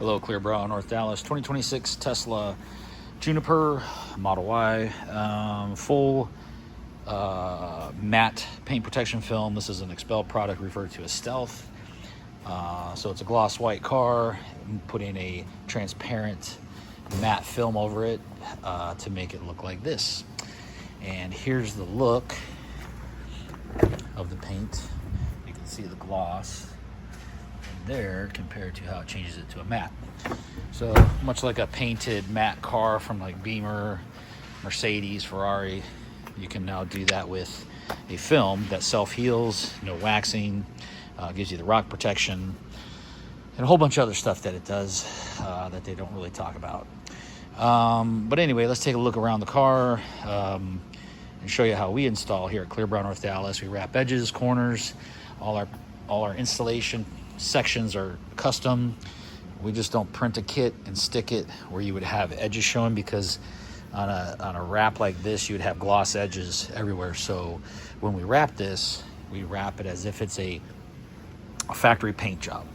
Hello, Clearbrow, North Dallas, 2026 Tesla Juniper Model Y, full matte paint protection film. This is an Expel product referred to as Stealth. So it's a gloss white car, putting a transparent matte film over it to make it look like this. And here's the look of the paint. You can see the gloss there compared to how it changes it to a matte. So much like a painted matte car from like Beamer, Mercedes, Ferrari, you can now do that with a film that self-heals, no waxing, gives you the rock protection, and a whole bunch of other stuff that it does that they don't really talk about. But anyway, let's take a look around the car and show you how we install here at Clearbrow, North Dallas. We wrap edges, corners, all our installation sections are custom. We just don't print a kit and stick it where you would have edges showing, because on a wrap like this you would have gloss edges everywhere. So when we wrap this, we wrap it as if it's a factory paint job.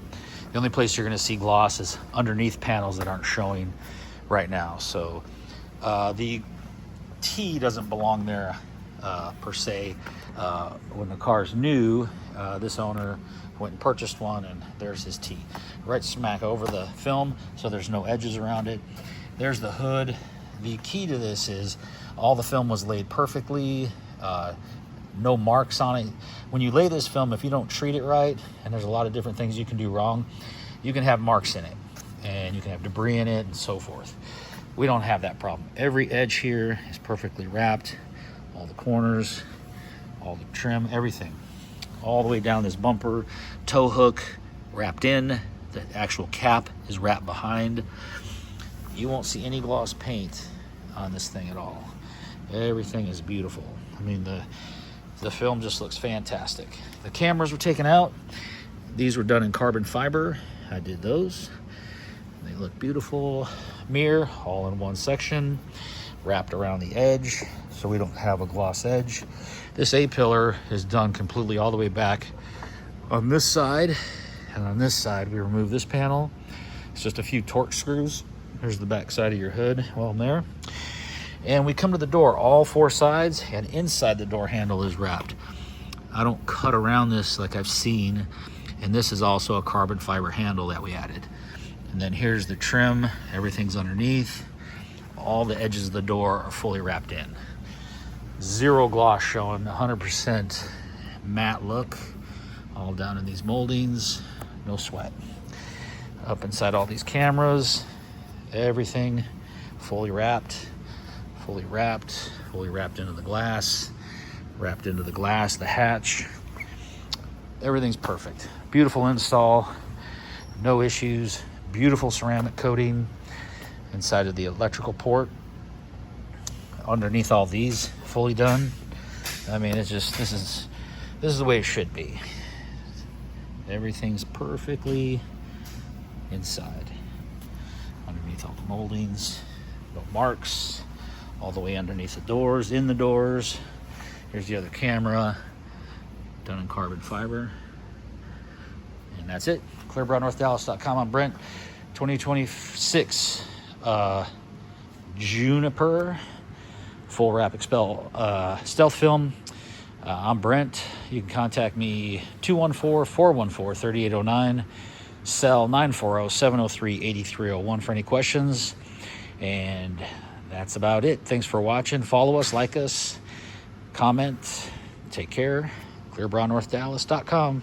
The only place you're going to see gloss is underneath panels that aren't showing right now. So the T doesn't belong there per se. When the car's new, this owner went and purchased one, and there's his T right smack over the film, so there's no edges around it. There's the hood. The key to this is all the film was laid perfectly, no marks on it. When you lay this film, if you don't treat it right, and there's a lot of different things you can do wrong, you can have marks in it, and you can have debris in it and so forth. We don't have that problem. Every edge here is perfectly wrapped, all the corners, all the trim, everything, all the way down this bumper, tow hook wrapped in, the actual cap is wrapped behind. You won't see any gloss paint on this thing at all. Everything is beautiful. I mean, the film just looks fantastic. The cameras were taken out. These were done in carbon fiber. I did those. They look beautiful. Mirror all in one section, wrapped around the edge so we don't have a gloss edge. This A-pillar is done completely all the way back on this side, and on this side we remove this panel. It's just a few Torx screws. Here's the back side of your hood, well there. And we come to the door, all four sides, and inside the door handle is wrapped. I don't cut around this like I've seen, and this is also a carbon fiber handle that we added. And then here's the trim, everything's underneath. All the edges of the door are fully wrapped in. Zero gloss showing, 100% matte look, all down in these moldings, no sweat. Up inside all these cameras, everything fully wrapped, fully wrapped into the glass, the hatch. Everything's perfect. Beautiful install, no issues. Beautiful ceramic coating inside of the electrical port. Underneath all these, fully done. I mean, it's just, this is the way it should be. Everything's perfectly inside. Underneath all the moldings, no marks, all the way underneath the doors, in the doors. Here's the other camera, done in carbon fiber. And that's it. ClearbrowNorthDallas.com. I'm Brent. 2026 Juniper full wrap Expel stealth film. I'm Brent. You can contact me 214-414-3809, cell 940-703-8301 for any questions. And that's about it. Thanks for watching. Follow us, like us, comment, take care. ClearbrowNorthDallas.com.